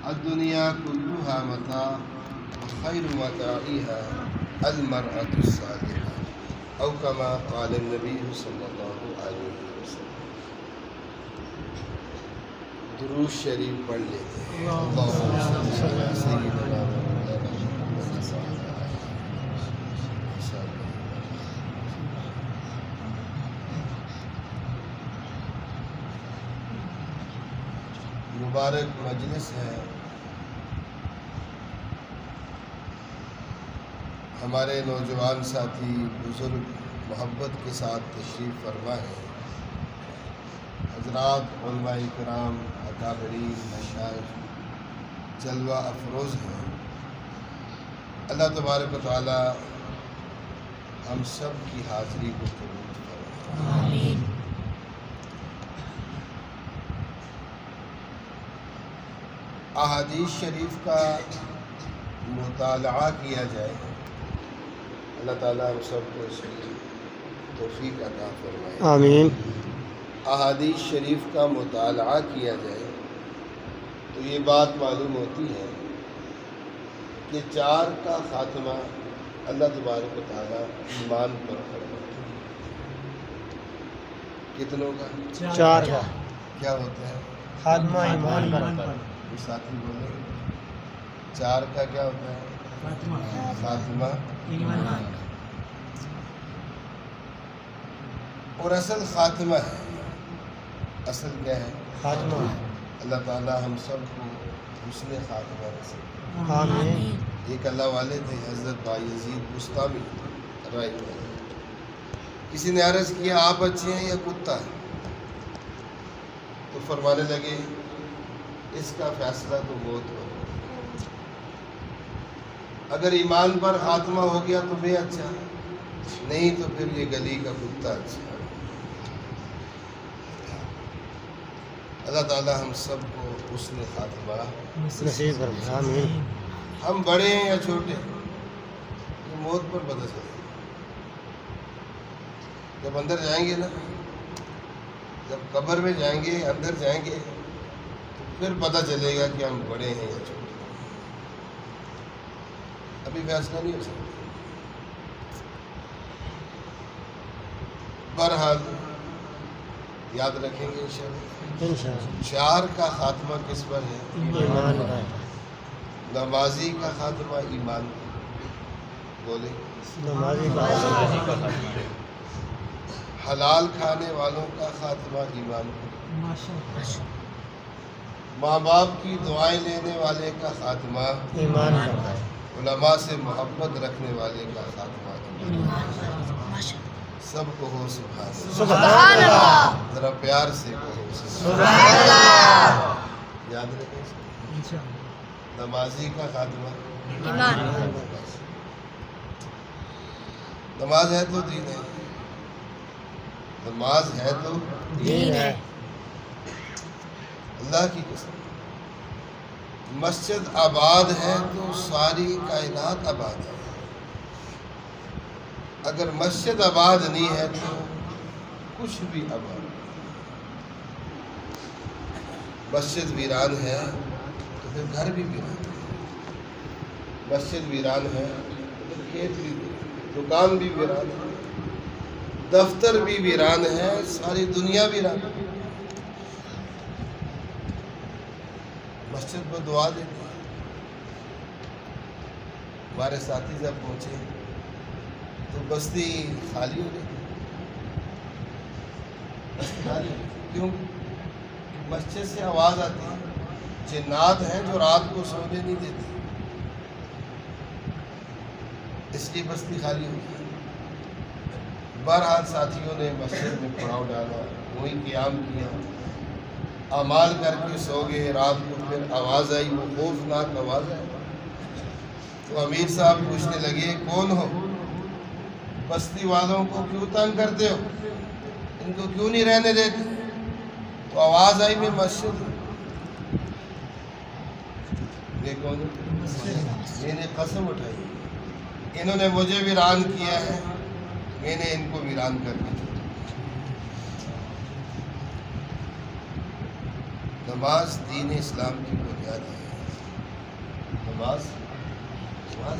الدنیا کلها متاع وخیر متاعها المرأة الصالحة او کما قال النبی صلی اللہ علیہ وسلم۔ درود شریف پڑھ لیتے ہیں۔ اللہم صل علی سیدنا مبارک مجلس ہے۔ ہمارے نوجوان ساتھی بزرگ محبت کے ساتھ تشریف فرما ہے۔ حضرات علماء کرام اکابرین مشائخ جلوہ افروز ہیں۔ اللہ تبارک و تعالی ہم سب کی حاضری کو قبول فرمائے۔ آمین۔ احادیث شریف کا مطالعہ کیا جائے، اللہ تعالیٰ ہم سب کو اس کی توفیق عطا فرمائے۔ آمین۔ احادیث شریف کا مطالعہ کیا جائے تو یہ بات معلوم ہوتی ہے کہ 4 کا خاتمہ اللہ تبارک و تعالیٰ ایمان پر فرماتے ہیں۔ کتنوں کا؟ 4 کا کیا ہوتا ہے؟ خاتمہ ایمان پر۔ ساتھی بولے 4 کا کیا ہوتا ہے؟ خاتمہ ایمان۔ اور اصل خاتمہ ہے، اصل کیا ہے؟ خاتمہ۔ اللہ تعالیٰ ہم سب کو حسن خاتمہ نصیب۔ آمین۔ ایک اللہ والے تھے حضرت بایزید بستامی رائے، کسی نے عرض کیا آپ اچھے ہیں یا کتا؟ تو فرمانے لگے اس کا فیصلہ تو موت ہو، اگر ایمان پر خاتمہ ہو گیا تو میں اچھا، نہیں تو پھر یہ گلی کا کتا اچھا۔ اللہ تعالیٰ ہم سب کو حسن خاتمہ نصیب فرمائے۔ آمین۔ ہم بڑے ہیں یا چھوٹے، یہ موت پر پتہ چلے گا۔ جب اندر جائیں گے نا، جب قبر میں جائیں گے، اندر جائیں گے، تو پھر پتہ چلے گا کہ ہم بڑے ہیں یا چھوٹے۔ ابھی فیصلہ نہیں ہو سکتا۔ بہرحال یاد رکھیں گے انشاءاللہ۔ 4 کا خاتمہ کس پر ہے؟ ایمان پر۔ نمازی کا خاتمہ ایمان پر۔ بولے نمازی کا حلال کھانے والوں کا خاتمہ ایمان پر۔ ماں باپ کی دعائیں لینے والے کا خاتمہ ایمان پر۔ علماء سے محبت رکھنے والے کا خاتمہ ایمان پر۔ سب کو ہو سبحان اللہ۔ ذرا پیار سے کہو سبحان اللہ۔ یاد رکھیں نمازی کا خاتمہ ایمان پر۔ نماز ہے تو دین ہے، نماز ہے تو دین ہے۔ اللہ کی قسم، مسجد آباد ہے تو ساری کائنات آباد ہے۔ اگر مسجد آباد نہیں ہے تو کچھ بھی آباد نہیں۔ مسجد ویران ہے تو پھر گھر بھی ویران ہے۔ مسجد ویران ہے تو پھر کھیت بھی ویران ہے، دکان بھی ویران ہے، دفتر بھی ویران ہے، ساری دنیا ویران ہے۔ مسجد پر دعا دیتے ہیں۔ ہمارے ساتھی جب پہنچے تو بستی خالی ہو گئی، بستی خالی ہو گئی۔ کیوں؟ مسجد سے آواز آتی ہے، جنات ہیں جو رات کو سونے نہیں دیتے، اس لیے بستی خالی ہو گئی۔ بہرحال ساتھیوں نے مسجد میں پڑاؤ ڈالا، وہیں قیام کیا، اعمال کر کے سو گئے۔ رات کو پھر آواز آئی، وہ خوفناک آواز آئی تو امیر صاحب پوچھنے لگے کون ہو؟ بستی والوں کو کیوں تنگ کرتے ہو؟ ان کو کیوں نہیں رہنے دیتے؟ تو آواز آئی میں مسجد ہوں۔ دیکھو میں نے قسم اٹھائی، انہوں نے مجھے ویران کیا ہے، میں نے ان کو ویران کر کے چھوڑا۔ نماز دین اسلام کی بنیاد ہے۔ نماز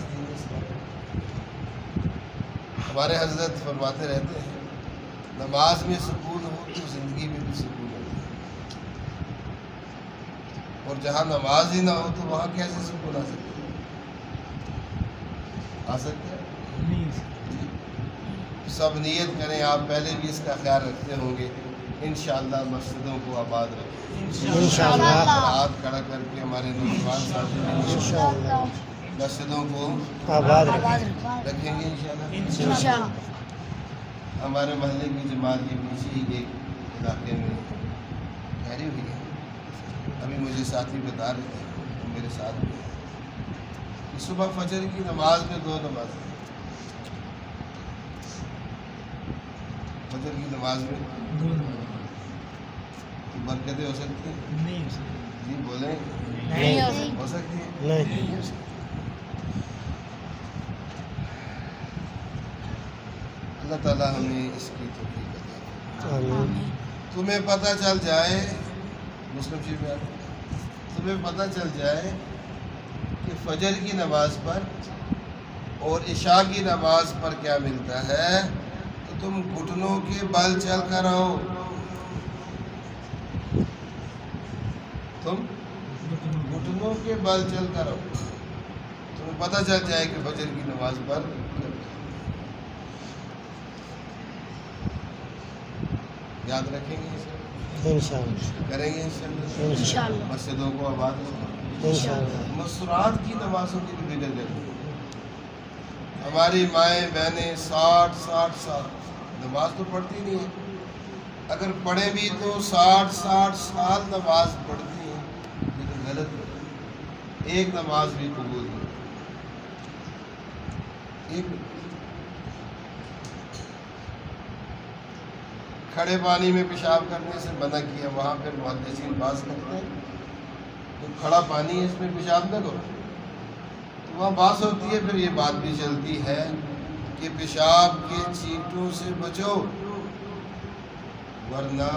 دین اسلام. ہمارے حضرت فرماتے رہتے ہیں نماز میں سکون ہو تو زندگی میں بھی سکون ہوتا ہے، اور جہاں نماز ہی نہ ہو تو وہاں کیسے سکون آ سکتا ہے؟ آ سکتا ہے؟ سب نیت کریں. آپ پہلے بھی اس کا خیال رکھتے ہوں گے. انشاءاللہ مسجدوں کو آباد رکھیں. انشاءاللہ ہاتھ کھڑا کر کے ہمارے نوجوان ساتھی انشاءاللہ مسجدوں کو آباد رکھیں. رکھیں گے انشاءاللہ. انشاءاللہ. ہمارے محلے کی جماعت کے پیچھے ہی ایک علاقے میں ٹھہری ہوئی ہے. ابھی مجھے ساتھی بتا رہے تھے میرے ساتھ میں کہ صبح فجر کی نماز میں 2 نمازیں، فجر کی نماز میں برکتیں ہو سکتی ہیں؟ جی بولیں. نہیں ہو سکتی. ہو سکتی ہیں؟ نہیں. اللہ تعالیٰ ہمیں اس کی توفیق عطا فرمائے. آمین. تمہیں پتہ چل جائے، مسلم شریف میں تمہیں پتہ چل جائے کہ فجر کی نماز پر اور عشاء کی نماز پر کیا ملتا ہے تو تم گھٹنوں کے بل چل کر رہو. تم گھٹنوں کے بل چل کر رہو. تمہیں پتہ چل جائے کہ فجر کی نماز پر یاد رکھیں گے اسے، انشاءاللہ کریں گے انشاءاللہ. انشاءاللہ. مسجدوں کو آباد رکھیں. انشاءاللہ مسورات کی نمازوں کی بھی فکر کریں. ہماری مائیں بہنیں 60 سال نماز تو پڑھتی نہیں ہیں. اگر پڑھیں بھی تو 60 سال نماز پڑھتی ہیں لیکن غلط پڑھتی ہیں. ایک نماز بھی قبول نہیں. ایک کھڑے پانی میں پیشاب کرنے سے منع کیا، وہاں پھر محدثین باز کرتے ہیں تو کھڑا پانی ہے اس میں پیشاب نہ کرو. تو وہاں بات ہوتی ہے، پھر یہ بات بھی چلتی ہے کہ پیشاب کے چینٹوں سے بچو ورنہ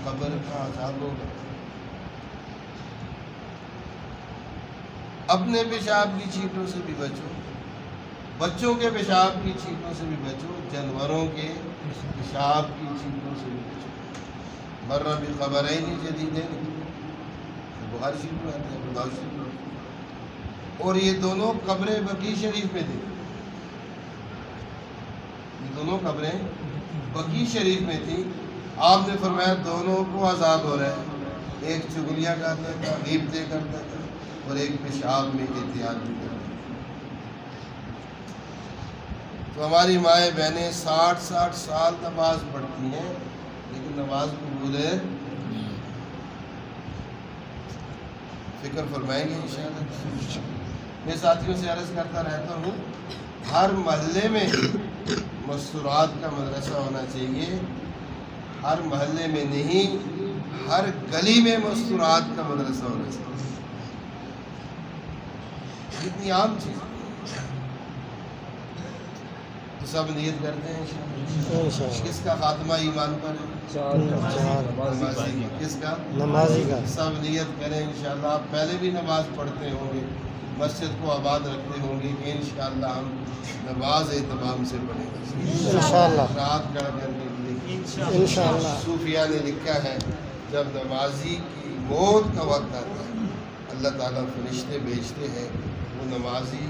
قبر کا عذاب ہوگا. اپنے پیشاب کی چینٹوں سے بھی بچو، بچوں کے پیشاب کی چینٹوں سے بھی بچو، جانوروں کے پیشاب کی چینٹوں سے بھی بچو. مرہ بالقبرین جدیدین بخاری شریف میں آتا ہے، ابو داؤد شریف میں. اور یہ دونوں قبریں بقیع شریف میں تھیں. یہ دونوں قبریں بقیع شریف میں تھیں. آپ نے فرمایا دونوں کو عذاب ہو رہا ہے. ایک چغلیاں کرتا تھا، غیبتیں کرتا تھا، اور ایک پیشاب میں احتیاط بھی کرتا تھا. تو ہماری مائیں بہنیں 60 سال نماز پڑھتی ہیں لیکن نماز قبول ہے. فکر فرمائیں گے انشاءاللہ. میں ساتھیوں سے عرض کرتا رہتا ہوں ہر محلے میں مستورات کا مدرسہ ہونا چاہیے. ہر محلے میں نہیں، ہر گلی میں مستورات کا مدرسہ ہونا چاہیے. اتنی عام چیز ہے. تو سب نیت کرتے ہیں انشاءاللہ. کس کا خاتمہ ایمان پر ہے؟ نمازی. کس کا؟ نمازی کا. سب نیت کریں انشاءاللہ. آپ پہلے بھی نماز پڑھتے ہوں گے، مسجد کو آباد رکھتے ہوں گے کہ انشاءاللہ ہم نماز اہتمام سے پڑھیں گے. انشاءاللہ. رات کھڑا کرنے کے لیے انشاءاللہ. صوفیہ نے لکھا ہے جب نمازی کی موت کا وقت آتا ہے اللہ تعالیٰ فرشتے بھیجتے ہیں، وہ نمازی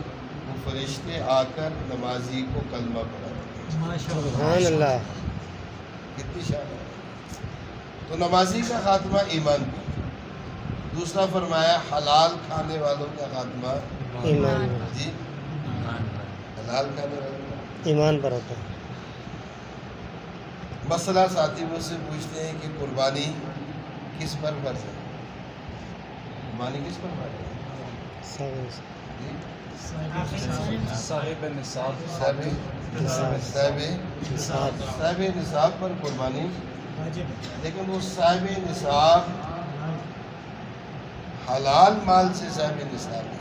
وہ فرشتے آ کر نمازی کو کلمہ پڑھاتے ہیں. سبحان اللہ. کتنی شان ہے. تو نمازی کا خاتمہ ایمان پر. دوسرا فرمایا حلال کھانے والوں کا خاتمہ ایمان پر. جی حلال کھانے والوں کا. ایمان پر ہوتا ہے. مسئلہ ساتھی مجھ سے پوچھتے ہیں کہ قربانی کس پر فرض ہے؟ قربانی کس پر فرض ہے؟ جی؟ صاحب نصاب. صاحب نصاب پر قربانی، لیکن وہ صاحب نصاب حلال مال سے صاحب نصاب ہے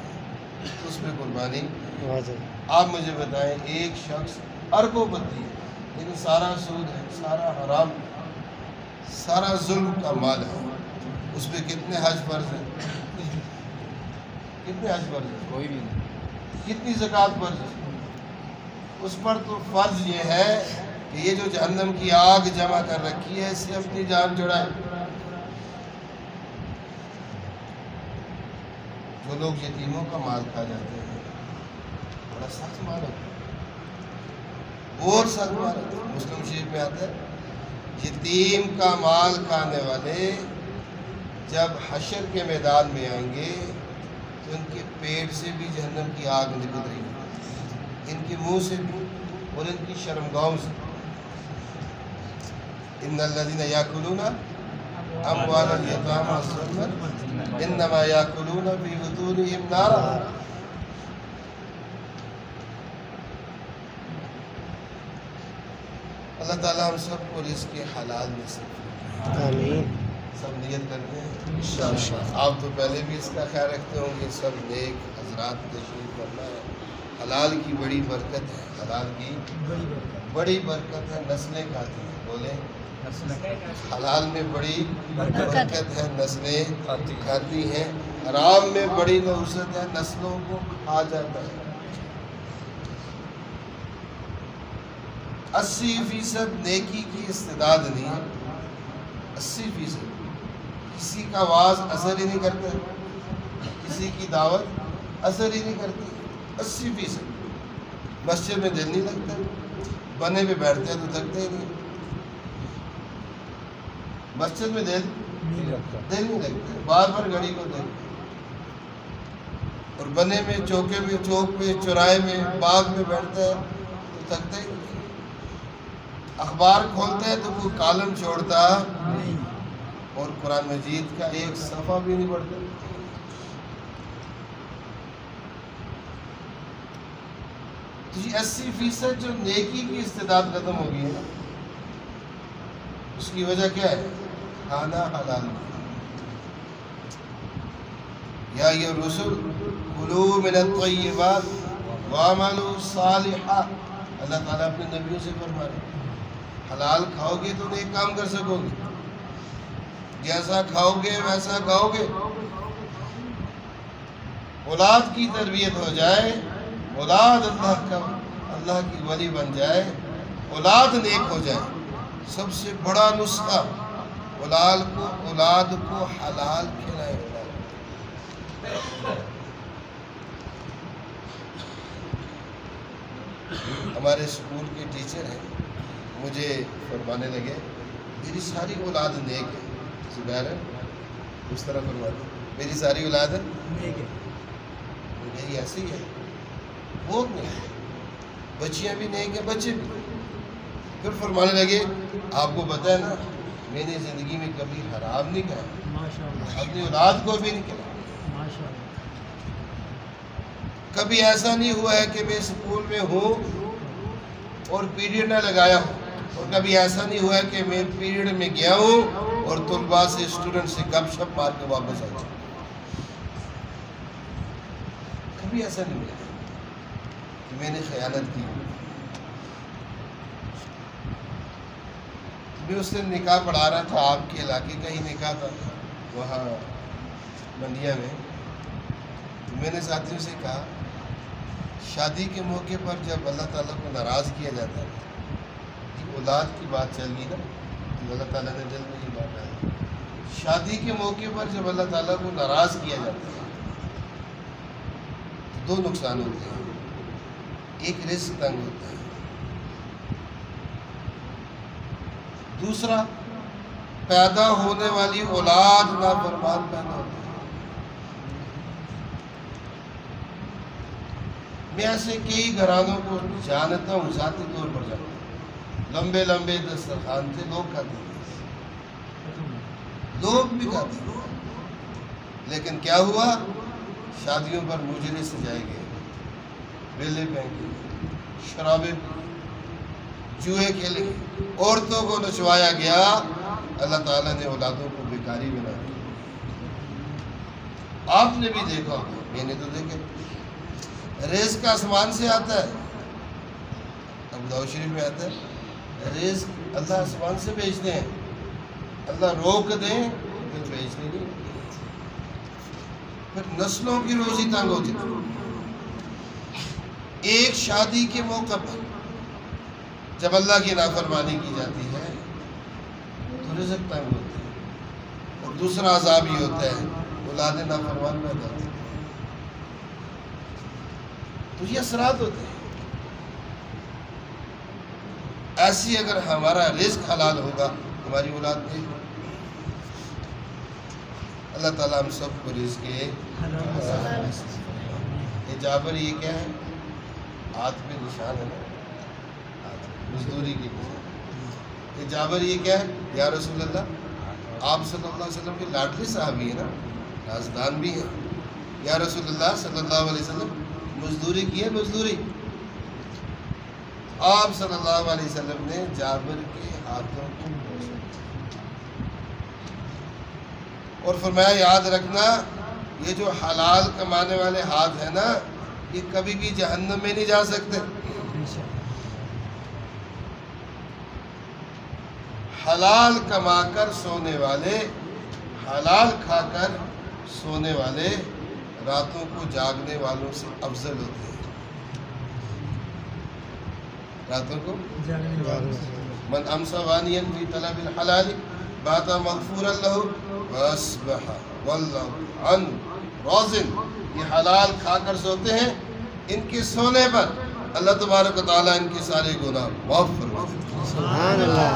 تو اس میں قربانی. واجب. آپ مجھے بتائیں ایک شخص اربوں پتی ہے لیکن سارا سود ہے، سارا حرام، سارا ظلم کا مال ہے، اس پہ کتنے حج فرض ہیں؟ کتنے حج فرض ہیں؟ کوئی بھی نہیں. کتنی زکوٰۃ فرض ہے؟ اس پر تو فرض یہ ہے کہ یہ جو جہنم کی آگ جمع کر رکھی ہے اس سے اپنی جان چھڑائے. جو لوگ یتیموں کا مال کھا جاتے ہیں بڑا سخت مال ہوتا ہے، اور سخت مال ہوتا ہے. مسلم شریف میں آتا ہے یتیم کا مال کھانے والے جب حشر کے میدان میں آئیں گے تو ان کے پیٹ سے بھی جہنم کی آگ نکل رہی ہے، ان کے منہ سے بھی اور ان کی شرمگاہوں سے. ان الذین یاکلون اموال الیتامی ظلما انما یاکلون فی بطونہم نارا. اللہ تعالیٰ ہم سب کو رزق حلال میں سے آمین. سب نیت کرتے ہیں انشاءاللہ. آپ تو پہلے بھی اس کا خیال رکھتے ہوں گے. سب نیک حضرات تشریف کرنا ہے. حلال کی بڑی برکت ہے، حلال کی بڑی برکت ہے. نسلیں کھاتی ہیں، بولیں حلال میں بڑی برکت ہے، نسلیں کھاتی ہیں. حرام میں بڑی نحوست ہے، نسلوں کو کھا جاتا ہے. 80% نیکی کی استعداد نہیں ہے. 80% کسی کا واز اثر ہی نہیں کرتا، کسی کی دعوت اثر ہی نہیں کرتی. 80% مسجد میں دل نہیں لگتا، بنے پہ بیٹھتے ہیں تو تھکتے ہی نہیں. مسجد میں دل نہیں لگتا، بار بار گھڑی کو دیکھ، اور بنے میں چوک پہ چوراہے میں باغ میں بیٹھتا ہے تو تھکتے ہی نہیں. اخبار کھولتے ہیں تو کوئی کالم چھوڑتا اور قرآن مجید کا ایک صفحہ بھی نہیں پڑھتا. تو یہ 80% جو نیکی کی استعداد ختم ہو گئی ہے نا، اس کی وجہ کیا ہے؟ کھانا حلال. یا ایھا الرسل کلوا من الطیبات واعملوا صالحا. اللہ تعالیٰ اپنے نبیوں سے فرما رہے ہیں حلال کھاؤ گے تو نیک کام کر سکو گے. جیسا کھاؤ گے ویسا کھاؤ گے. اولاد کی تربیت ہو جائے، اولاد اللہ کی ولی بن جائے، اولاد نیک ہو جائے. سب سے بڑا نسخہ اولاد کو حلال کھلائے. ہمارے اسکول کے ٹیچر ہیں، مجھے فرمانے لگے میری ساری اولاد نیک ہے. زبیر ہے اس طرح فرماتے میری ساری اولاد نیک ہے. یہی ایسے ہی ہے، بہت نیک ہے. بچیاں بھی نیک ہیں، بچے بھی. پھر فرمانے لگے آپ کو پتہ ہے نا میں نے زندگی میں کبھی حرام نہیں کھایا، اپنی اولاد کو بھی نہیں کھلایا. کبھی ایسا نہیں ہوا ہے کہ میں اسکول میں ہوں اور پیریڈ نہ لگایا ہوں، اور کبھی ایسا نہیں ہوا ہے کہ میں پیریڈ میں گیا ہوں اور طلباء سے اسٹوڈنٹ سے گپ شپ مار کے واپس آ جاؤں. کبھی ایسا نہیں ہوا کہ میں نے خیانت کی. میں اس دن نکاح پڑھا رہا تھا، آپ کے علاقے کا ہی نکاح تھا وہاں منڈیا میں. تو میں نے ساتھیوں سے کہا شادی کے موقع پر جب اللہ تعالیٰ کو ناراض کیا جاتا ہے، اولاد کی بات چل گئی نا تو اللہ تعالیٰ نے دل میں یہ بات ڈالی. شادی کے موقع پر جب اللہ تعالیٰ کو ناراض کیا جاتا ہے تو 2 نقصان ہوتے ہیں. ایک رزق تنگ ہوتا ہے، دوسرا پیدا ہونے والی اولاد نافرمان پیدا ہوتی ہے. میں ایسے کئی گھرانوں کو جانتا ہوں، ذاتی طور پر جانتا ہوں. لمبے لمبے دسترخوان تھے، لوگ کھاتے تھے، لوگ بھی کھاتے تھے. لیکن کیا ہوا؟ شادیوں پر مجرے سجائے گئے، بیلے پہنکے، شرابیں پی، جوئے کھیلے، عورتوں کو نچوایا گیا. اللہ تعالیٰ نے اولادوں کو بیکاری بنا دی. آپ نے بھی دیکھا ہوگا، میں نے تو دیکھا. رزق آسمان سے آتا ہے، ابو داؤد شریف میں آتا ہے رزق اللہ آسمان سے بھیجتے ہیں. اللہ روک دیں پھر بھیجتے نہیں. پھر نسلوں کی روزی تنگ ہوتی تھی. ایک شادی کے موقع پر جب اللہ کی نافرمانی کی جاتی ہے تو رزق تنگ ہوتا ہے، اور دوسرا عذاب یہ ہوتا ہے اولاد نافرمان پیدا ہوتی ہے. تو یہ اثرات ہوتے ہیں. ایسی اگر ہمارا رزق حلال ہوگا ہماری اولاد بھی. اللہ تعالیٰ ہم سب کو رزق کے یہ جابر یہ کیا ہے؟ ہاتھ پہ نشان ہے نا، مزدوری کی نشان. یہ جابر یہ کیا ہے؟ یا رسول اللہ، آپ صلی اللہ علیہ وسلم کے لاڈلے صحابی ہیں نا، رازدان بھی ہیں. یا رسول اللہ صلی اللہ علیہ وسلم مزدوری کی ہے مزدوری. آپ صلی اللہ علیہ وسلم نے جابر کے ہاتھوں کو بوسا اور فرمایا یاد رکھنا یہ جو حلال کمانے والے ہاتھ ہیں نا یہ کبھی بھی جہنم میں نہیں جا سکتے. حلال کما کر سونے والے، حلال کھا کر سونے والے راتوں کو جاگنے والوں سے افضل ہوتے ہیں. راتوں کو من امسا وانیا فی طلب الحلال بات مغفورا لہ واصبح واللہ عنہ راضٍ. یہ حلال کھا کر سوتے ہیں، ان کے سونے پر اللہ تبارک و تعالیٰ ان کے سارے گناہ معاف فرما دیتے ہیں. سبحان اللہ.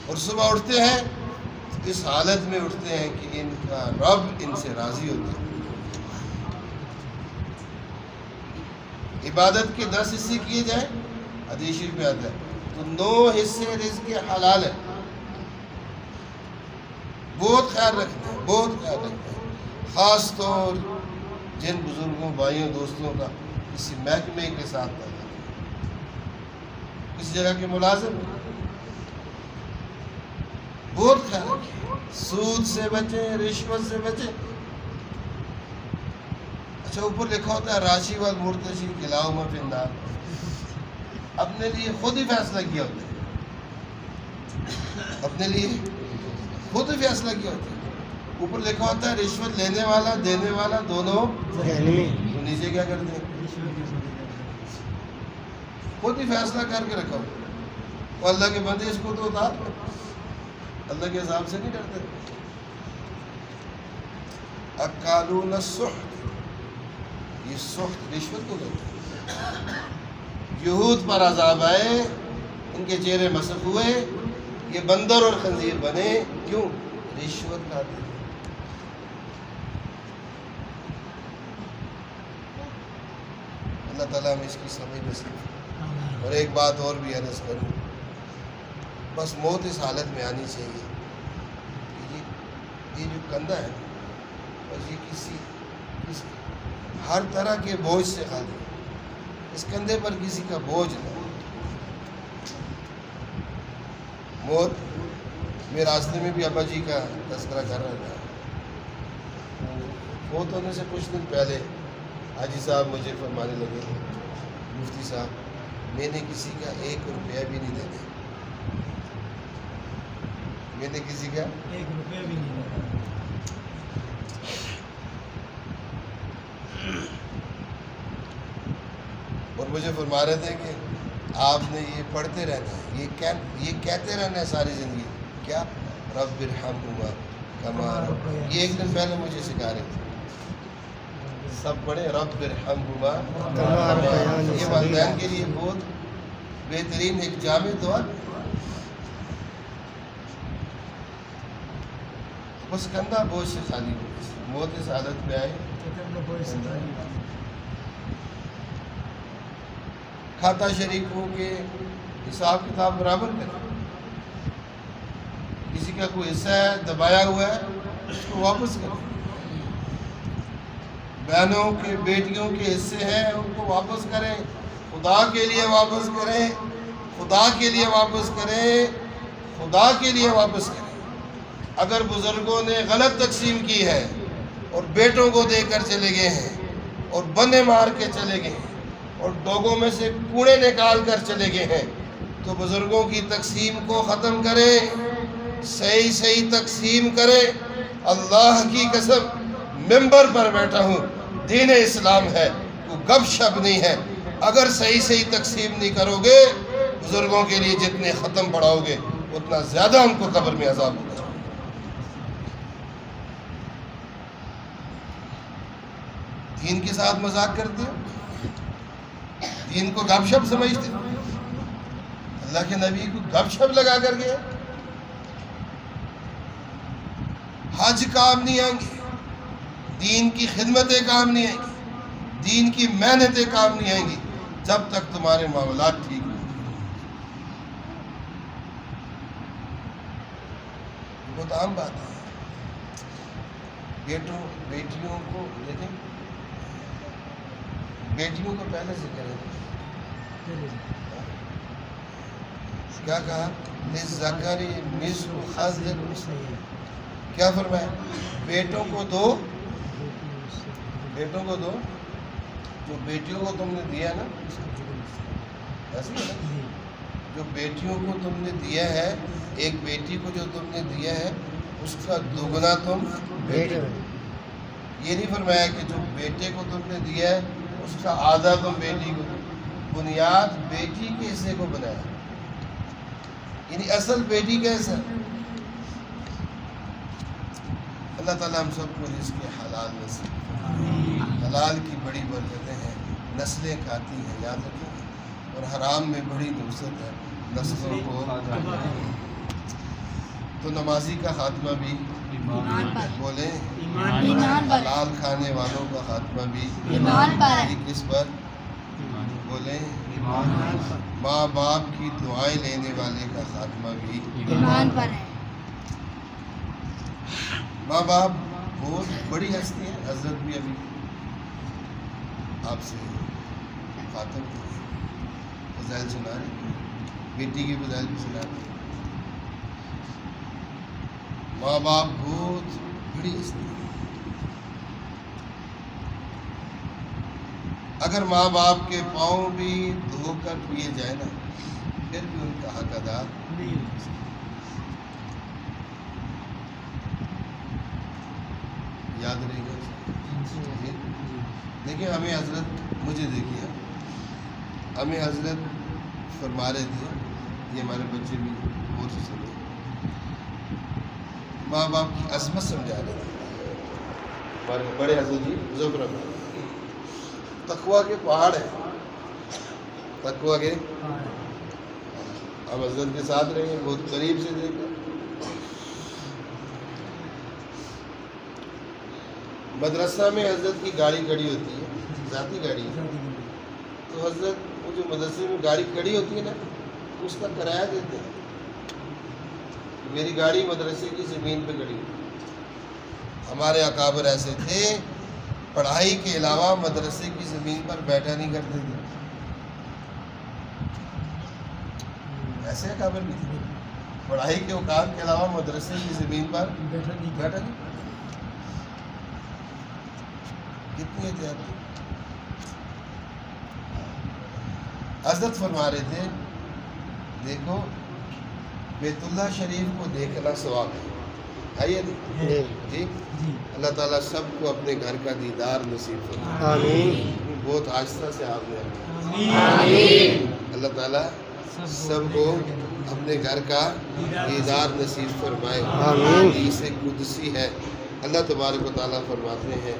اور صبح اٹھتے ہیں اس حالت میں اٹھتے ہیں کہ ان کا رب ان سے راضی ہوتا ہے. عبادت کے 10 حصے کیے جائیں، حدیث شریف میں آتا ہے تو 9 حصے رزق کے حلال ہیں. بہت خیال رکھتے ہیں، بہت خیال رکھتے ہیں. خاص طور جن بزرگوں، بھائیوں، دوستوں کا کسی محکمے کے ساتھ تعلق ہے، کسی جگہ کے ملازم ہیں، بہت خیال رکھیں. سود سے بچیں، رشوت سے بچیں. اچھا اوپر لکھا ہوتا ہے راشی والمرتشی کلاہما فی النار. اپنے لیے خود ہی فیصلہ کیا ہوتا ہے، اپنے لیے خود ہی فیصلہ کیا ہوتا ہے. اوپر لکھا ہوتا ہے رشوت لینے والا دینے والا دونوں جہنمی. تو نیچے کیا کرتے ہیں؟ خود ہی فیصلہ کر کے رکھا ہو. وہ اللہ کے بندے اس کو تو اتار دو، اللہ کے حساب سے نہیں ڈرتے. اکالون السحت، یہ سخت رشوت کو کہتے ہیں. یہود پر عذاب آئے، ان کے چہرے مسخ ہوئے، یہ بندر اور خنزیر بنے. کیوں؟ رشوت کھاتے ہیں. اللہ تعالیٰ ہمیں اس کی سمجھ نصیب. اور ایک بات اور بھی عرض کروں، بس موت اس حالت میں آنی چاہیے کہ یہ جو کندھا ہے بس یہ کسی ہر طرح کے بوجھ سے خالی ہے. اس کندھے پر کسی کا بوجھ نہ ہو. موت میں راستے میں بھی ابا جی کا تذکرہ کر رہا تھا. موت ہونے سے کچھ دن پہلے حاجی صاحب مجھے فرمانے لگے مفتی صاحب میں نے کسی کا 1 روپیہ بھی نہیں دینا. میں نے کسی کا 1 روپیہ بھی نہیں دینا. اور مجھے فرما رہے تھے کہ آپ نے یہ پڑھتے رہنا ہے، یہ کہتے رہنا ہے ساری زندگی. کیا؟ رب ارحمہما کما ربیانی. یہ 1 دن پہلے مجھے سکھا رہے تھے. سب پڑھے رب ارحمہما کما ربیانی. یہ والدین کے لیے بہت بہترین ایک جامع دعا. بس کندھا بوجھ سے خالی ہو. موت اس حالت میں آئے کھاتا شریکوں کے حساب کتاب برابر کریں. کسی کا کوئی حصہ ہے دبایا ہوا ہے اس کو واپس کریں. بہنوں کے بیٹیوں کے حصے ہیں ان کو واپس کریں. خدا کے لیے واپس کریں، خدا کے لیے واپس کریں، خدا کے لیے واپس کریں. اگر بزرگوں نے غلط تقسیم کی ہے اور بیٹوں کو دے کر چلے گئے ہیں اور بنے مار کے چلے گئے ہیں اور ڈوگوں میں سے کوڑے نکال کر چلے گئے ہیں تو بزرگوں کی تقسیم کو ختم کریں، صحیح تقسیم کریں. اللہ کی قسم منبر پر بیٹھا ہوں، دین اسلام ہے، کوئی گپ شپ نہیں ہے۔ اگر صحیح صحیح تقسیم نہیں کرو گے، بزرگوں کے لیے جتنے ختم پڑھاؤ گے اتنا زیادہ ان کو قبر میں عذاب ہوگا۔ دین کے ساتھ مذاق کرتے ہو، دین کو گپ شپ سمجھتے ہو، اللہ کے نبی کو گپ شپ لگا کر گئے۔ حج کام نہیں آئیں گے، دین کی خدمتیں کام نہیں آئیں گی، دین کی محنتیں کام نہیں آئیں گی جب تک تمہارے معاملات ٹھیک نہیں۔ بہت عام بات ہے، بیٹیوں کو دیکھیں، بیٹیوں کو پہلے سے کریں، کیا کہا؟ لِلذَّكَرِ مِثْلُ حَظِّ الْأُنثَيَيْنِ، کیا فرمایا؟ بیٹوں کو دو، بیٹوں کو دو، جو بیٹیوں کو تم نے دیا نا، ایسے ہے نا؟ جو بیٹیوں کو تم نے دیا ہے، ایک بیٹی کو جو تم نے دیا ہے اس کا دوگنا تم بیٹے کو۔ یہ نہیں فرمایا کہ جو بیٹے کو تم نے دیا ہے اس کا آدھا تم بیٹی کو دو، بنیاد بیٹی کے حصے کو بنایا، یعنی اصل بیٹی کا حصہ۔ اللہ تعالیٰ ہم سب کو رزق حلال نصیب کرے۔ حلال کی بڑی برکتیں ہیں، نسلیں کھاتی ہیں، یاد رکھیں، اور حرام میں بڑی نصرت ہے، نسلوں کو۔ تو نمازی کا خاتمہ بھی بولیں، حلال کھانے والوں کا خاتمہ بھی کس پر بولیں؟ ماں باپ کی دعائیں لینے والے کا خاتمہ بھی ایمان پر ہے۔ ماں باپ بہت بڑی ہستی ہے، حضرت بھی ابھی آپ سے خاطب فضائل سنا رہے، بیٹی کی فضائل بھی سنا رہے۔ ماں باپ بہت بڑی ہستی ہے، اگر ماں باپ کے پاؤں بھی دھو کر پیے جائے نا پھر بھی ان کا حق ادا نہیں ہو سکتا۔ یاد رہے گا؟ دیکھیں ہمیں حضرت، مجھے دیکھیے، ہمیں حضرت فرما رہے تھے، یہ ہمارے بچے بھی بہت سے سمجھے، ماں باپ کی عظمت سمجھا رہے تھے ہمارے بڑے حضرت جی ظفر احمد۔ تقویٰ کے پہاڑ ہیں، تقویٰ کے، ہم حضرت کے ساتھ رہے ہیں، بہت قریب سے دیکھا۔ مدرسہ میں حضرت کی گاڑی کھڑی ہوتی ہے، ذاتی گاڑی ہے، تو حضرت وہ جو مدرسے میں گاڑی کھڑی ہوتی ہے نا اس کا کرایہ دیتے ہیں۔ میری گاڑی مدرسے کی زمین پہ کھڑی ہوئی۔ ہمارے اکابر ایسے تھے، پڑھائی کے علاوہ مدرسے کی زمین پر بیٹھا نہیں کرتے تھے، ایسے اکابر بھی تھے، پڑھائی کے اوقات کے علاوہ مدرسے کی زمین پر بیٹھا نہیں۔ کتنی احتیاط ہے۔ حضرت فرما رہے تھے، دیکھو بیت اللہ شریف کو دیکھنا ثواب ہے، آئیے جی، اللہ تعالیٰ سب کو اپنے گھر کا دیدار نصیب فرمائے۔ آمین۔ بہت آہستہ سے آپ نے، اللہ تعالیٰ سب کو اپنے گھر کا دیدار نصیب فرمائے۔ آمین۔ حدیث قدسی ہے، اللہ تبارک و تعالیٰ فرماتے ہیں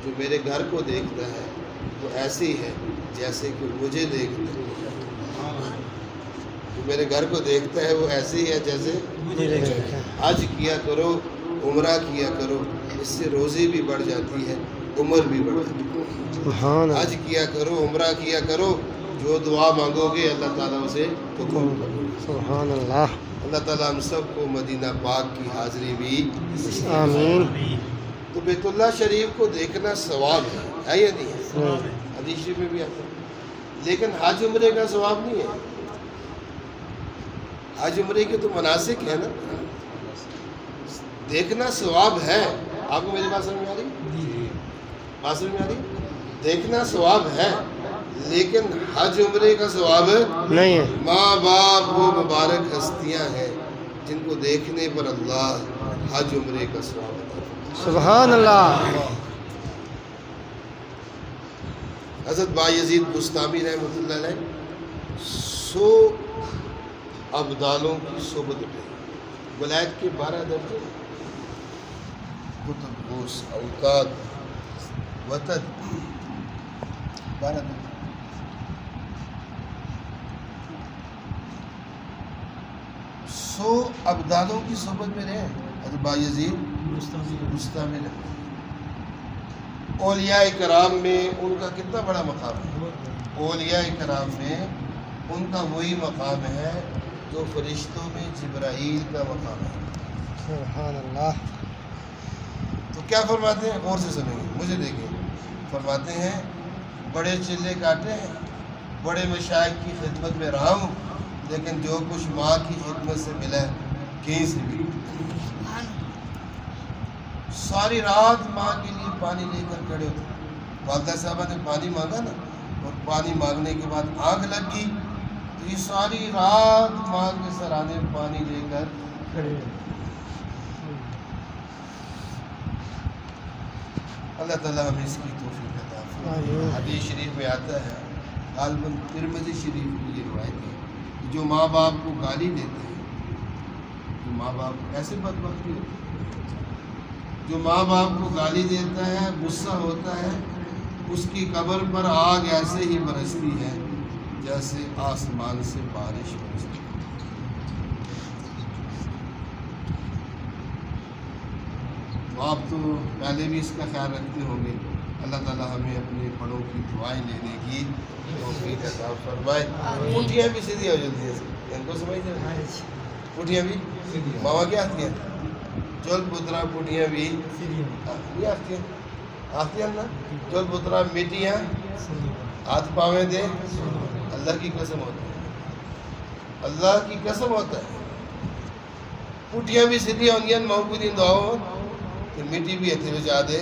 جو میرے گھر کو دیکھتا ہے وہ ایسے ہی ہے جیسے کہ مجھے دیکھتا ہے، جو میرے گھر کو دیکھتا ہے وہ ایسے ہی ہے جیسے مجھے دیکھتا ہے۔ حج کیا کرو، عمرہ کیا کرو، اس سے روزی بھی بڑھ جاتی ہے، عمر بھی بڑھ جاتی ہے۔ سبحان اللہ۔ حج کیا کرو، عمرہ کیا کرو، جو دعا مانگو گے اللہ تعالیٰ اسے قبول کرے گا۔ سبحان اللہ۔ اللہ تعالیٰ ہم سب کو مدینہ پاک کی حاضری بھی۔ آمین۔ تو بیت اللہ شریف کو دیکھنا ثواب ہے یا نہیں ہے؟ حدیث میں بھی آتا ہے، لیکن حج عمرے کا ثواب نہیں ہے۔ حج عمرے کے تو مناسک ہے نا، دیکھنا ثواب ہے۔ آپ کو میری بات سمجھ میں آ رہی؟ بات سمجھ میں آ رہی؟ دیکھنا ثواب ہے لیکن حج عمرے کا ثواب نہیں ہے۔ ماں باپ وہ مبارک ہستیاں ہیں جن کو دیکھنے پر اللہ حج عمرے کا ثواب عطا فرماتا ہے۔ سبحان اللہ۔ حضرت بایزید بستامی رحمۃ اللہ علیہ 100 ابدالوں کی صحبت میں ولایت کے 12 درجے قطب غوث اوتاد وتد 12 درجے 100 ابدالوں کی صحبت میں رہے حضرت بایزید بستامی رحمۃ اللہ۔ اولیاء کرام میں ان کا کتنا بڑا مقام ہے؟ اولیاء کرام میں ان کا وہی مقام ہے جو فرشتوں میں جبرائیل کا مقام ہے۔ سبحان اللہ۔ تو کیا فرماتے ہیں؟ غور سے سنیں گے، مجھے دیکھیں۔ فرماتے ہیں بڑے چلے کاٹے ہیں، بڑے مشائخ کی خدمت میں رہا ہوں، لیکن جو کچھ ماں کی خدمت سے ملا ہے کہیں سے بھی ساری رات ماں کے لیے پانی لے کر کھڑے ہوتے۔ والدہ صاحبہ نے پانی مانگا نا، اور پانی مانگنے کے بعد آنکھ لگ گئی تو یہ ساری رات ماں کے سرانے میں پانی لے کر کھڑے ہوتے۔ اللہ تعالیٰ ہمیں اس کی توفیق عطا فرمائے۔ حدیث شریف میں آتا ہے، غالباً ترمذی شریف میں یہ روایت ہے، جو ماں باپ کو گالی دیتے ہیں، جو ماں باپ ایسے بدبختی ہوتی ہے، جو ماں باپ کو گالی دیتا ہے، غصہ ہوتا ہے، اس کی قبر پر آگ ایسے ہی برستی ہے جیسے آسمان سے بارش برستی ہے۔ تو آپ تو پہلے بھی اس کا خیال رکھتے ہوں گے۔ اللہ تعالیٰ ہمیں اپنے بڑوں کی دعائیں لینے کی توفیق عطا فرمائے۔ پٹھیاں بھی سیدھی ہو جاتی ہیں، ان کو سمجھتے ہیں؟ پٹھیاں بھی ماما کیا آتی ہیں؟ چول پترا پٹھیاں بھی یہ آتی ہیں نا، چول پترا میٹیاں ہاتھ پاویں دے، اللہ کی قسم ہوتا ہے، اللہ کی قسم ہوتا ہے۔ پٹھیاں بھی سیدھی ہوں گی محبوبی دعاؤں کہ میٹی بھی ہتھے بجا دے،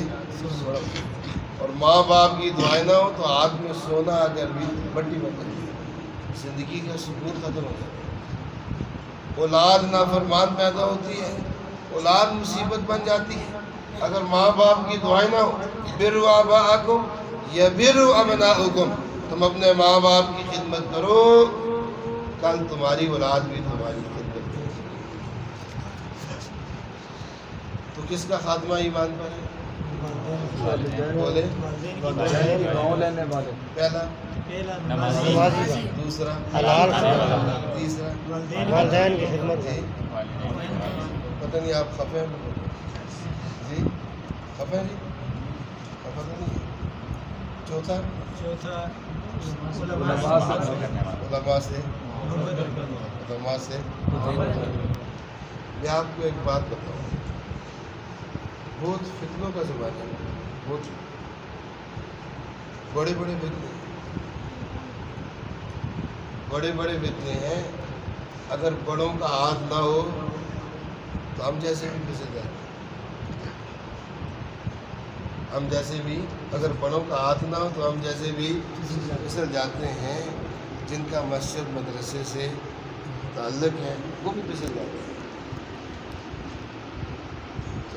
اور ماں باپ کی دعائیں نہ ہو تو آگ میں سونا اگر بھی بٹی بن جاتی ہے، زندگی کا سکون ختم ہو جاتا ہے۔ اولاد نافرمان پیدا ہوتی ہے، اولاد مصیبت بن جاتی ہے اگر ماں باپ کی دعائیں نہ ہو۔ بروا آباءکم یبروا ابناؤکم، تم اپنے ماں باپ کی خدمت کرو، کل تمہاری اولاد بھی تمہاری خدمت کرے۔ تو کس کا خاتمہ ایمان پر ہے؟ بولے پہلا دوسرا حلال تیسرا والدین کی خدمت جی پتہ نہیں آپ خفے ہیں جی؟ خفے ہیں جی؟ خفا تو نہیں ہے؟ چوتھا علماء سے میں آپ کو ایک بات بتاؤں، بہت فتنوں کا زمانہ ہے، بہت بڑے بڑے فتنے ہیں۔ اگر بڑوں کا ہاتھ نہ ہو تو ہم جیسے بھی پھسل جاتے ہیں، ہم جیسے بھی اگر بڑوں کا ہاتھ نہ ہو تو ہم جیسے بھی پھسل جاتے ہیں۔ جن کا مسجد مدرسے سے تعلق ہے وہ بھی پھسل جاتے ہیں۔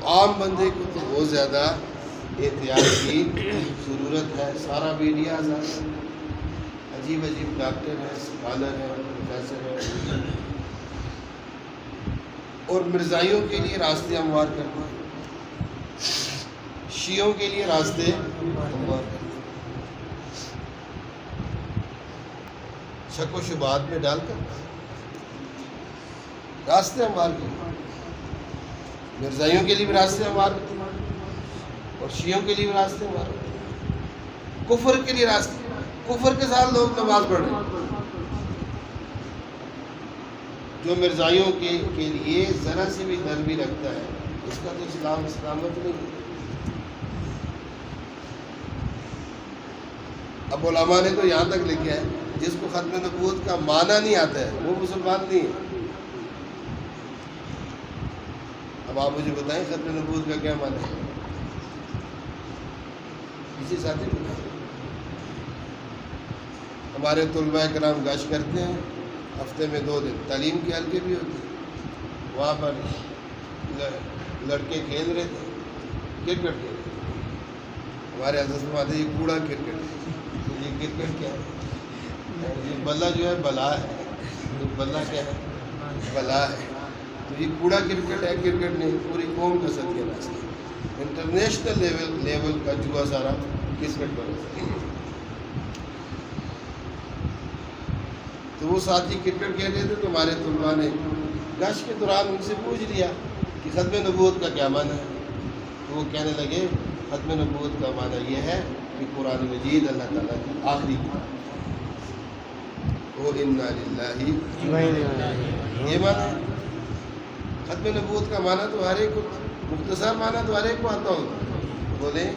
عام بندے کو تو بہت زیادہ احتیاط کی ضرورت ہے۔ سارا میڈیا عجیب ڈاکٹر ہیں، اسکالر ہیں، پروفیسر ہیں، اور مرزائیوں کے لیے راستے ہموار کرنا، شیعوں کے لیے راستے ہموار کرنا، شک و شبہات میں ڈال کر راستے ہموار کرنا، مرزائیوں کے لیے بھی راستے ہموار کرنا اور شیعوں کے لیے بھی راستے ہموار کرنا، کفر کے لیے راستے، کفر کے ساتھ لوگ نماز پڑھ رہے ہیں۔ جو مرزائیوں کے لیے ذرا سے بھی ڈر بھی رکھتا ہے اس کا تو اسلامت نہیں ہے۔ اب علماء نے تو یہاں تک لکھا ہے جس کو ختم نبوت کا معنی نہیں آتا ہے وہ مسلمان نہیں ہے۔ اب آپ مجھے بتائیں ختم نبوت کا کیا معنی ہے؟ کسی ساتھی بتائیں۔ ہمارے طلباء کرام گشت کرتے ہیں ہفتے میں 2 دن، تعلیم کے حلقے بھی ہوتے ہیں، وہاں پر لڑکے کھیل رہے تھے، کرکٹ کھیل رہے تھے۔ ہمارے حضرت فرماتے ہیں یہ کوڑا کرکٹ ہے، کرکٹ کیا ہے؟ یہ بلہ جو ہے بلا ہے، یہ بلہ کیا ہے؟ بلا ہے۔ تو یہ کوڑا کرکٹ ہے، کرکٹ نہیں، پوری قوم کا صدقہ ناز ہے۔ انٹرنیشنل لیول کا جوا سارا کرکٹ پر ہے۔ تو وہ ساتھی کرکٹ کہہ رہے تھے تو ہمارے طلباء نے گشت کے دوران ان سے پوچھ لیا کہ ختم نبوت کا کیا معنی ہے؟ تو وہ کہنے لگے ختم نبوت کا معنی یہ ہے کہ قرآن مجید اللہ تعالیٰ کی آخری کتاب وہ انا للہ، یہ معنی ہے۔ ختم نبوت کا معنی تو ہر ایک کو، مختصر معنی تو ہر ایک کو آتا ہوگا، بولیں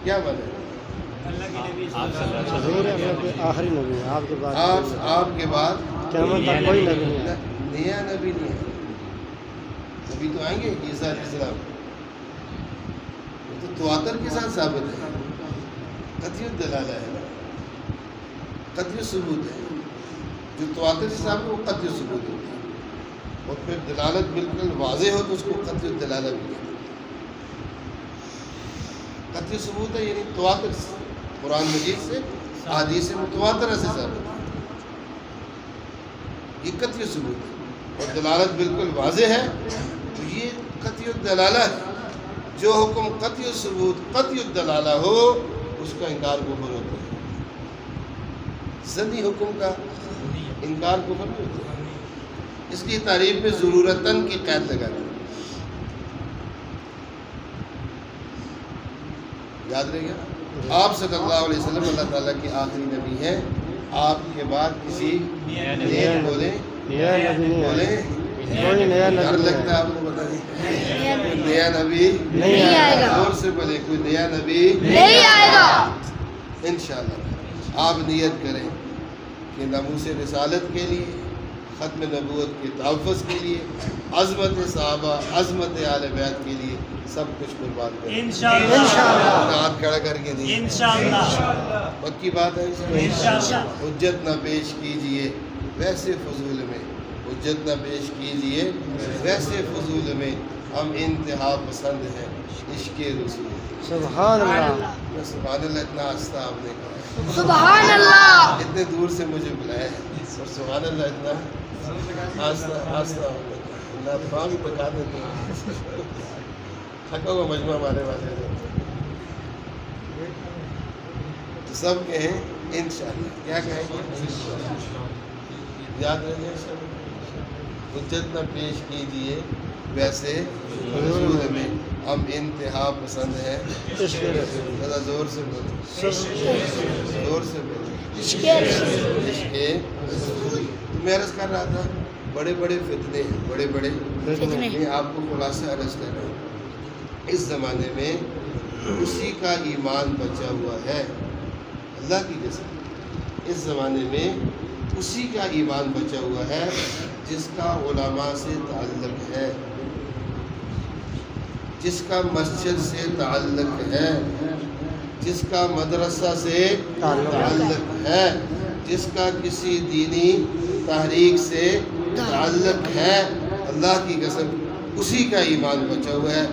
کیا معنی ہے؟ حضور آخری نبی ہے، آپ کے بعد آپ کے بعد قیامت تک کوئی نبی نہیں ہے۔ نیا نبی نہیں ہے، نبی تو آئیں گے عیسیٰ علیہ السلام، وہ تو تواتر کے ساتھ ثابت ہے، قطعی الدلالہ ہے، قطعی ثبوت ہے۔ جو تواتر کے ساتھ وہ قطعی ثبوت ہوتا ہے، اور پھر دلالت بالکل واضح ہو تو اس کو قطعی الدلالہ بھی کہتے ہیں۔ قطعی ثبوت ہے یعنی تواتر سے، قرآن مجید سے، احادیث متواترہ سے ثابت ہے، یہ قطعی ثبوت ہے۔ اور دلالت بالکل واضح ہے تو یہ قطعی الدلالہ ہے۔ جو حکم قطعی ثبوت قطعی الدلالہ ہو اس کا انکار کفر ہوتا ہے، زنی حکم کا انکار کفر نہیں ہوتا ہے۔ اس کی تعریف میں ضرورتاً کی قید لگا دی، یاد رہے گا۔ آپ صلی اللہ علیہ وسلم اللہ تعالیٰ کے آخری نبی ہیں، آپ کے بعد کسی نیک بولیں کوئی نیا ڈر نبی لگتا ہے آپ کو، بتا دیں کوئی نیا نبی نہیں آئے گا، زور سے بولے کوئی نیا نبی نہیں آئے گا۔ انشاءاللہ آپ نیت کریں کہ ناموس رسالت کے لیے، ختم نبوت کے تحفظ کے لیے، عظمت صحابہ، عظمت اہل بیت کے لیے سب کچھ قربان کریں انشاءاللہ۔ ہاتھ کھڑا کر کے نہیں، انشاءاللہ، پکی بات ہے انشاءاللہ۔ حجت نہ پیش کیجئے ویسے فضول میں، حجت نہ پیش کیجئے ویسے فضول میں، ہم انتہا پسند ہیں عشق رسول۔ سبحان اللہ، سبحان اللہ، اتنا آہستہ آپ نے کہا، سبحان اللہ۔ اتنے دور سے مجھے بلایا ہے اور سبحان اللہ اتنا آہستہ اللہ فاہم بتا دیتے ہیں، تھکا ہوا مجمع ہمارے والے تو سب کہیں انشاءاللہ، کیا کہیں گے؟ یاد رہے سب، حجت نہ پیش کیجئے ویسے رسول میں، ہم انتہا پسند ہیں عشق رسول۔ ذرا زور سے بولو، زور سے بولو، عشق رسول۔ میں عرض کر رہا تھا بڑے بڑے فتنے ہیں، بڑے بڑے فتنے۔ میں آپ کو خلاصہ عرض کر رہا ہوں، اس زمانے میں اسی کا ایمان بچا ہوا ہے، اللہ کی قسم، اس زمانے میں اسی کا ایمان بچا ہوا ہے جس کا علماء سے تعلق ہے، جس کا مسجد سے تعلق ہے، جس کا مدرسہ سے تعلق ہے، جس کا کسی دینی تحریک سے تعلق ہے، اللہ کی قسم اسی کا ایمان بچا ہوا ہے،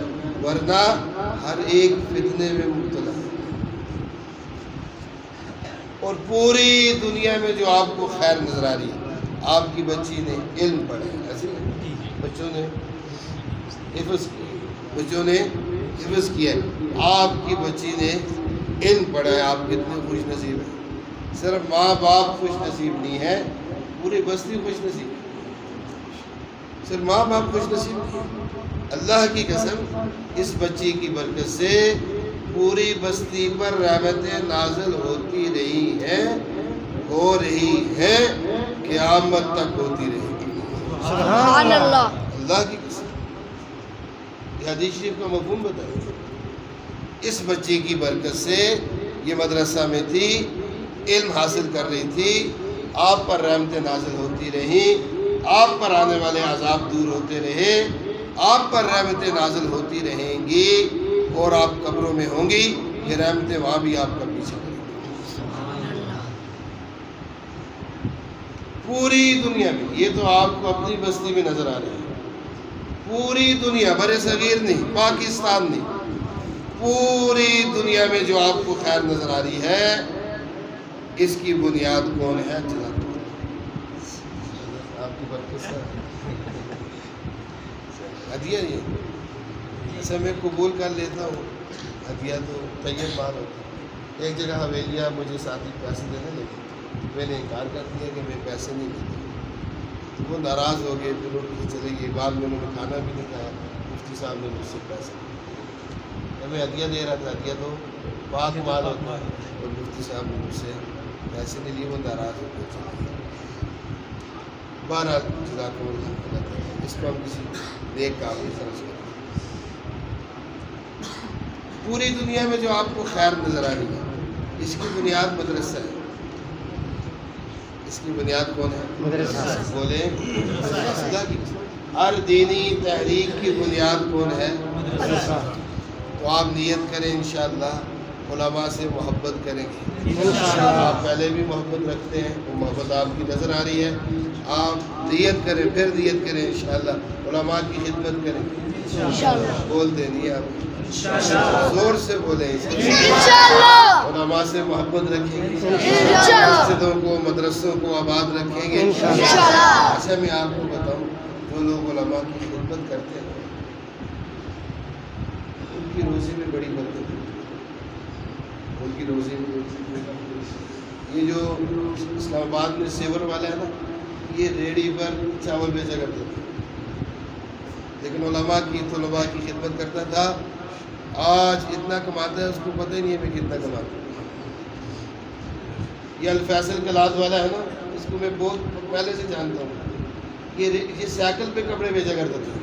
ورنہ ہر ایک فتنے میں مبتلا ہے۔ اور پوری دنیا میں جو آپ کو خیر نظر آ رہی ہے، آپ کی بچی نے علم پڑھا ہے، ایسے بچوں نے حفظ کیا، بچوں نے حفظ کیا ہے، آپ کی بچی نے علم پڑھا ہے، آپ کتنے خوش نصیب ہیں۔ صرف ماں باپ خوش نصیب نہیں ہے، پوری بستی خوش نصیب ہے، صرف ماں باپ خوش نصیب نہیں ہے۔ اللہ کی قسم اس بچی کی برکت سے پوری بستی پر رحمتیں نازل ہوتی رہی ہیں، ہو رہی ہیں، قیامت تک ہوتی رہے گی، سبحان اللہ۔ اللہ کی قسم۔ یہ حدیث شریف کا مفہوم بتائیں، اس بچی کی برکت سے یہ مدرسہ میں تھی، علم حاصل کر رہی تھی، آپ پر رحمتیں نازل ہوتی رہیں، آپ پر آنے والے عذاب دور ہوتے رہے، آپ پر رحمتیں نازل ہوتی رہیں گی، اور آپ قبروں میں ہوں گی، یہ رحمتیں وہاں بھی آپ کا پیچھے کریں گی پوری دنیا میں۔ یہ تو آپ کو اپنی بستی میں نظر آ رہے ہیں، پوری دنیا، بر صغیر نہیں، پاکستان نہیں، پوری دنیا میں جو آپ کو خیر نظر آ رہی ہے، اس کی بنیاد کون ہے؟ آپ کی برکت سے ہدیہ یہ ایسے میں قبول کر لیتا ہوں، ہدیہ تو طیب بات ہوتی ہے۔ ایک جگہ حویلیہ مجھے ساتھی پیسے دینے لگے، میں نے انکار کر دیا کہ میں پیسے نہیں دیتا، وہ ناراض ہو گئے، پھر اٹھ کے چلے گئے، بعد میں انہوں نے کھانا بھی نہیں کھایا، مفتی صاحب نے مجھ سے پیسے میں ہدیہ دے رہا تھا، ہدیہ تو پاک مال ہوتا ہے، اور مفتی صاحب نے مجھ سے پیسے نہیں لیے، وہ ناراض ہو گئے چلے گئے۔ بہرحال جزاکم اللہ خیر، اس کو ہم کسی نیک کام میں خرچ کریں۔ پوری دنیا میں جو آپ کو خیر نظر آ رہی ہے، اس کی بنیاد مدرسہ ہے۔ اس کی بنیاد کون ہے؟ مدرسہ۔ بولیں اللہ کی قسم۔ ہر دینی تحریک کی بنیاد کون ہے؟ مدرسہ۔ تو آپ نیت کریں انشاءاللہ علماء سے محبت کریں گے۔ انشاءاللہ۔ آپ پہلے بھی محبت رکھتے ہیں، وہ محبت آپ کی نظر آ رہی ہے، آپ نیت کریں، پھر نیت کریں انشاءاللہ علماء کی خدمت کریں گے انشاءاللہ۔ بولتے نہیں آپ زور سے بولیں انشاءاللہ۔ علماء سے محبت رکھیں گے، انشاءاللہ۔ مسجدوں کو مدرسوں کو آباد رکھیں گے انشاءاللہ۔ اچھا میں آپ کو بتاؤں، جو لوگ علماء کی خدمت کرتے ہیں ان کی روزی میں بڑی برکت ہے، ان کی روزی میں یہ جو اسلام آباد میں سیور والا ہے نا، یہ ریڑھی پر چاول بیچا کرتے تھے، لیکن علماء کی طلباء کی خدمت کرتا تھا، آج اتنا کماتا ہے اس کو پتہ ہی نہیں ہے میں کتنا کماتا ہوں۔ یہ الفیصل کلاس والا ہے نا، اس کو میں بہت پہلے سے جانتا ہوں، یہ سائیکل پہ کپڑے بیچا کرتا تھا،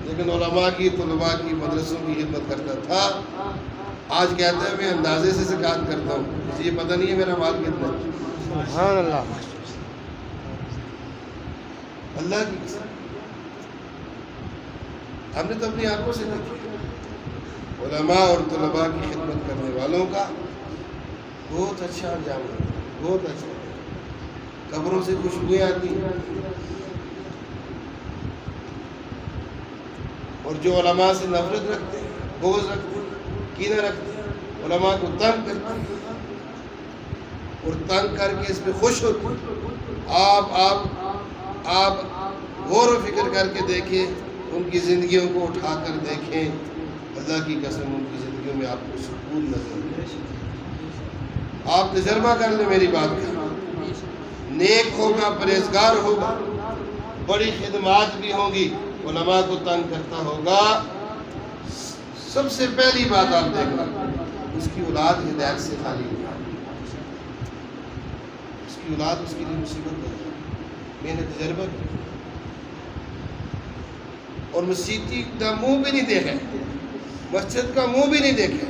لیکن علماء کی طلباء کی مدرسوں کی خدمت کرتا تھا۔ آج کہتا ہے میں اندازے سے زکوٰۃ کرتا ہوں، مجھے یہ پتہ نہیں ہے میرا مال کتنا ہے۔ سبحان اللہ۔ اللہ کی قسم ہم نے تو اپنی آنکھوں سے دیکھی علماء اور طلباء کی خدمت کرنے والوں کا بہت اچھا انجام ہے، بہت اچھا۔ قبروں سے خوشبوئیں آتی ہیں، اور جو علماء سے نفرت رکھتے ہیں، بغض رکھتے ہیں، کینہ رکھتے ہیں، علماء کو تنگ کرتے ہیں اور تنگ کر کے اس پہ خوش ہوتے ہیں، آپ غور و فکر کر کے دیکھیں، ان کی زندگیوں کو اٹھا کر دیکھیں، اللہ کی قسم ان کی زندگیوں میں آپ کو سکون نظر آئے۔ آپ تجربہ کر لیں میری بات کا، نیک ہوگا، پرہیزگار ہوگا، بڑی خدمات بھی ہوں گی، علماء کو تنگ کرتا ہوگا، سب سے پہلی بات آپ دیکھنا اس کی اولاد ہدایت سے خالی ہوگی، اس کی اولاد اس کے لیے مصیبت ہے۔ میں نے تجربہ کیا، اور مسیحی کا منہ بھی نہیں دیکھا، مسجد کا منہ بھی نہیں دیکھا،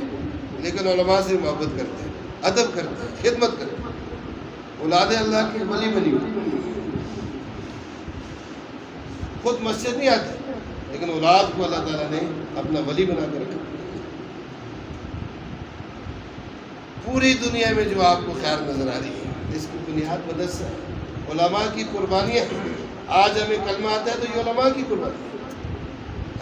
لیکن علماء سے محبت کرتے ہیں، ادب کرتے ہیں، خدمت کرتے ہیں، اولاد اللہ کی ولی بنی ہوئی، خود مسجد نہیں آتے لیکن اولاد کو اللہ تعالیٰ نے اپنا ولی بنا کر رکھا۔ پوری دنیا میں جو آپ کو خیر نظر آ رہی ہے اس کی بنیاد مدرسہ ہے، علماء کی قربانیاں۔ آج ہمیں کلمہ آتا ہے تو یہ علماء کی قربانی ہے،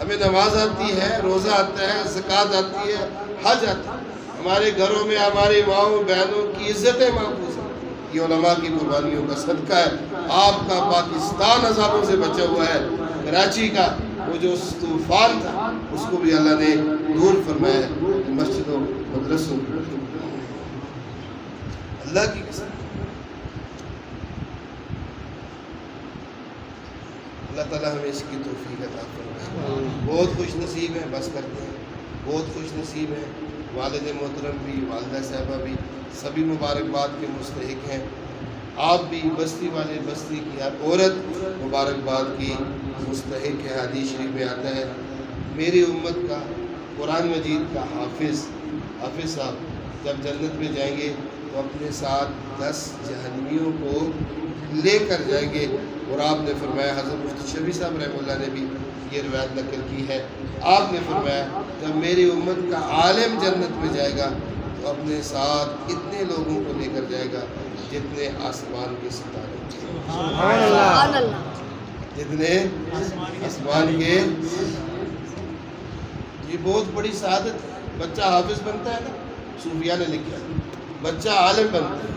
ہمیں نماز آتی ہے، روزہ آتا ہے، زکوٰۃ آتی ہے، حج آتا ہے، ہمارے گھروں میں ہماری ماؤں بہنوں کی عزتیں محفوظ ہیں، یہ علماء کی قربانیوں کا صدقہ ہے۔ آپ کا پاکستان عذابوں سے بچا ہوا ہے، کراچی کا وہ جو طوفان تھا اس کو بھی اللہ نے دور فرمایا ہے، مسجدوں مدرسوں کی اللہ کی قسم۔ اللہ تعالیٰ ہمیں اس کی توفیق عطا فرمائے۔ بہت خوش نصیب ہیں، بس کرتے ہیں، بہت خوش نصیب ہیں، والد محترم بھی، والدہ صاحبہ بھی، سبھی مبارکباد کے مستحق ہیں۔ آپ بھی بستی والے، بستی کی ہر عورت مبارکباد کی مستحق ہے۔ حدیث شریف میں آتا ہے میری امت کا قرآن مجید کا حافظ صاحب جب جنت میں جائیں گے تو اپنے ساتھ 10 جہنمیوں کو لے کر جائیں گے، اور آپ نے فرمایا، حضرت مفتی شفیع صاحب رحمہ اللہ نے بھی یہ روایت نقل کی ہے، آپ نے فرمایا جب میری امت کا عالم جنت میں جائے گا تو اپنے ساتھ اتنے لوگوں کو لے کر جائے گا جتنے آسمان کے ستارے، سبحان اللہ۔ جتنے آسمان کے۔ یہ بہت بڑی سعادت ہے، بچہ حافظ بنتا ہے نا، صوفیاء نے لکھا ہے، بچہ عالم بنتا ہے،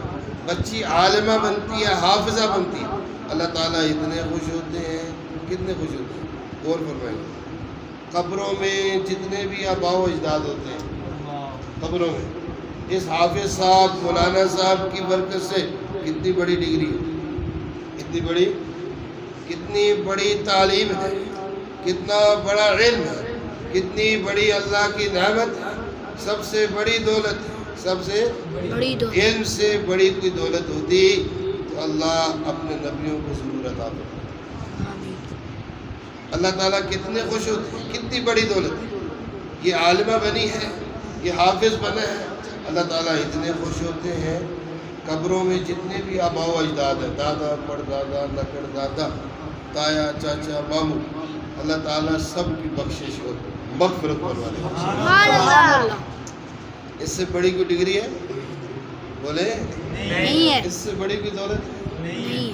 بچی عالمہ بنتی ہے، حافظہ بنتی ہے، اللہ تعالیٰ اتنے خوش ہوتے ہیں، کتنے خوش ہوتے ہیں، غور فرمائیں۔ قبروں میں جتنے بھی آباء و اجداد ہوتے ہیں قبروں میں، اس حافظ صاحب مولانا صاحب کی برکت سے کتنی بڑی ڈگری ہے، کتنی بڑی تعلیم ہے، کتنا بڑا علم ہے، کتنی بڑی اللہ کی نعمت ہے، سب سے بڑی دولت ہے، سب سے بڑی دو علم سے بڑی کوئی دولت ہوتی تو اللہ اپنے نبیوں کو ضرور عطا کرتا۔ اللہ تعالیٰ کتنے خوش ہوتے ہیں، کتنی بڑی دولت ہے، یہ عالمہ بنی ہے، یہ حافظ بنا ہے، اللہ تعالیٰ اتنے خوش ہوتے ہیں۔ قبروں میں جتنے بھی آباء و اجداد ہیں، دادا پردادا لکڑ دادا تایا چاچا ماموں، اللہ تعالیٰ سب کی بخشش اور مغفرت فرما دے۔ سبحان اللہ اس سے بڑی کوئی ڈگری ہے؟ بولے نہیں ہے اس سے بڑی کوئی دولت ہے؟ نہیں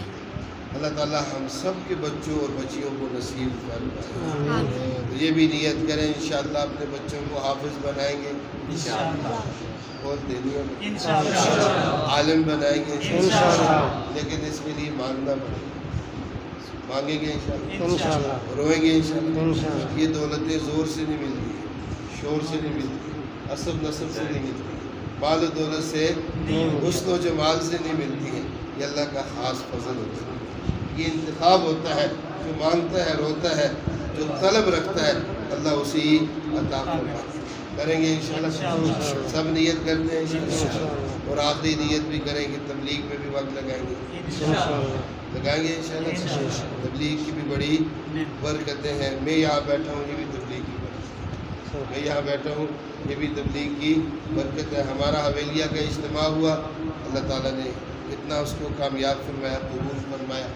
اللہ تعالیٰ ہم سب کے بچوں اور بچیوں کو نصیب فرمائے۔ آمین تو یہ بھی نیت کریں انشاءاللہ اپنے بچوں کو حافظ بنائیں گے انشاءاللہ، اور دینی عالم بنائیں گے انشاءاللہ، لیکن اس کے لیے مانگنا پڑے گا، مانگیں گے انشاءاللہ، روئیں گے انشاءاللہ۔ یہ دولتیں زور سے نہیں ملتی، شور سے نہیں ملتی، عصب نسب سے نہیں ملتی، مال و دولت سے، حسن و جمال سے نہیں ملتی ہے، یہ اللہ کا خاص فضل ہوتا ہے۔ یہ انتخاب ہوتا ہے، جو مانگتا ہے روتا ہے، جو طلب رکھتا ہے اللہ اسی عطا فرماتا ہے۔ کریں گے انشاءاللہ، سب نیت کرتے ہیں انشاءاللہ، اور آخری نیت بھی کریں گے، تبلیغ میں بھی وقت لگائیں گے، لگائیں گے انشاءاللہ۔ تبلیغ کی بھی بڑی برکتیں ہیں، میں یہاں بیٹھا ہوں یہ بھی تبلیغ کی برکت ہے، میں یہاں بیٹھا ہوں یہ بھی تبلیغ کی برکت ہے۔ ہمارا حویلیہ کا اجتماع ہوا، اللہ تعالیٰ نے اتنا اس کو کامیاب فرمایا، قبول فرمایا،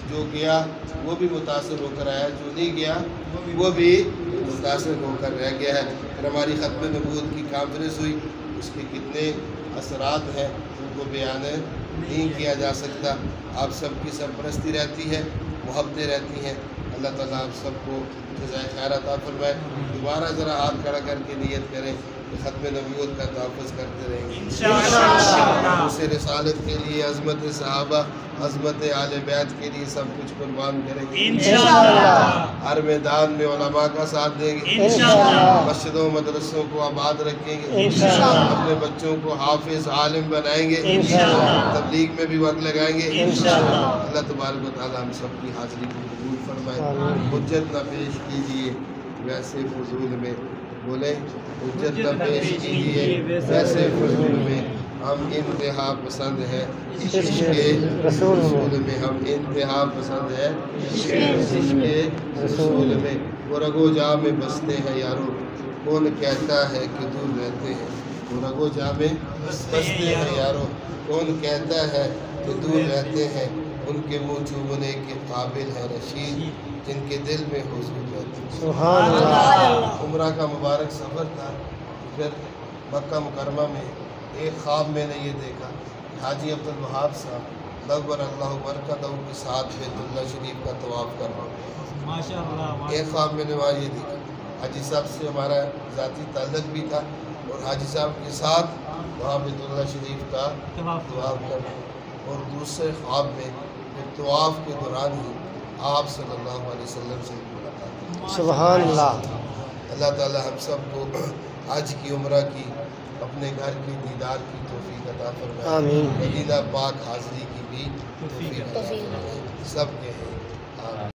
جو گیا وہ بھی متاثر ہو کر آیا، جو نہیں گیا وہ بھی متاثر ہو کر رہ گیا ہے۔ پھر ہماری ختم نبوت کی کانفرنس ہوئی، اس کے کتنے اثرات ہیں ان کو بیان نہیں کیا جا سکتا۔ آپ سب کی سرپرستی رہتی ہے، محبتیں رہتی ہیں، اللہ تعالیٰ آپ سب کو جزائے خیر عطا فرمائے۔ دوبارہ ذرا ہاتھ کھڑا کر کے نیت کریں کہ ختم نبوت کا تحفظ کرتے رہیں گے اسے رسالت کے لیے، عظمت صحابہ، عظمت آل بیت کے لیے سب کچھ قربان کریں گے، ہر میدان میں علماء کا ساتھ دیں گے، مسجدوں مدرسوں کو آباد رکھیں گے، اپنے بچوں کو حافظ عالم بنائیں گے، تبلیغ میں بھی وقت لگائیں گے اللہ تبارک و تعالیٰ ہم سب کی حاضری کو قبول فرمائے۔ حجت نہ پیش کیجیے ویسے فضول میں، بولیں حجت نہ پیش کیجیے ویسے فضول میں، ہم انتہا پسند ہے عشق رسول میں، ہم انتہا پسند ہے عشق رسول میں۔ وہ رگو جا میں بستے ہیں یارو، کون کہتا ہے کہ دور رہتے ہیں، وہ رگو جا میں بستے ہیں یارو، کون کہتا ہے کہ دور رہتے ہیں، ان کے منہ چومنے کے قابل ہے رشید، جن کے دل میں حضور رہتے ہیں۔ سبحان اللہ۔ عمرہ کا مبارک سفر تھا، پھر مکہ مکرمہ میں ایک خواب میں نے یہ دیکھا، حاجی عبدالوہاب صاحب نور اللہ برکتہ کے ساتھ بیت اللہ شریف کا طواف کر رہا ہوں۔ ایک خواب میں نے وہاں یہ دیکھا، حاجی صاحب سے ہمارا ذاتی تعلق بھی تھا، اور حاجی صاحب کے ساتھ وہاں بیت اللہ شریف کا طواف کر رہا ہوں، اور دوسرے خواب میں طواف کے دوران ہی آپ صلی اللہ علیہ وسلم سے ملاقات۔ سبحان اللہ۔ اللہ تعالی ہم سب کو حج کی، عمرہ کی، اپنے گھر کی دیدار کی توفیق عطا فرمائے، آمین۔ مدینہ پاک حاضری کی بھی توفیق عطا فرمائے، سب کے ہیں آمین۔